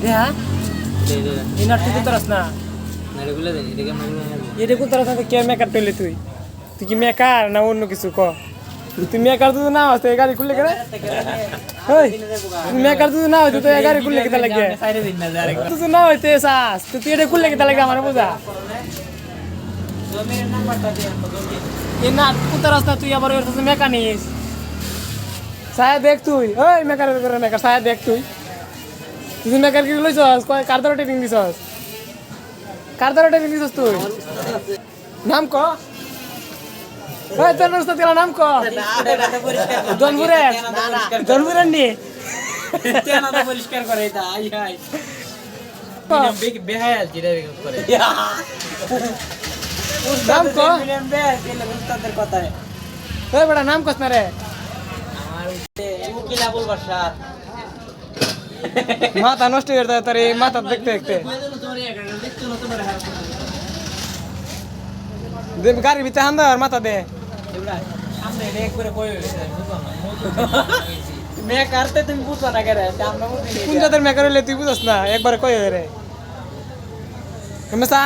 দেহা ইনার তুই তোরাস না এটা কোন তোরাস না কে মেকার পেলে তুই তুই কি মেকার না অন্য কিছু ক তুই মেকার তুই না হস গাড়ি খুললে কেন তুই মেকার তুই না হইতো তো গাড়ি খুললে কেতা লাগে তুই না হইতে চাস তুই এটা খুললে কেতা লাগে আমার বোঝা এ না কোন তোরাস না তুই আবার মেকার নিস ছায়া দেখ তুই ওই মেকারের করে মেকার ছায়া দেখ তুই তুই মেকার কি লইছস কার দ্বারা ট্রেনিং দিছস কার দ্বারা ট্রেনিং দিছস তুই নাম ক ওই তোর উস্তাদ এর নাম ক দনপুরের নি কেন তো পরিষ্কার করে এটা আই হাই বেহায়াল জিরা করে নাম ক উস্তাদের কথা ওই বড় নাম কস না রে আমার উকিলা বলবার স্যার মাথা নষ্ট হয়ে যায় তোর এই মাথা দেখতে দেখতে দে গাড়ির ভিতরে হান্দা আর মাথা দে সামনে একবারে কই হইছে মেকারতে তুমি বুঝছ না কেরে আমরা কোন জাতের মেকার হইলে তুই বুঝছ না একবারে কই রে মেসা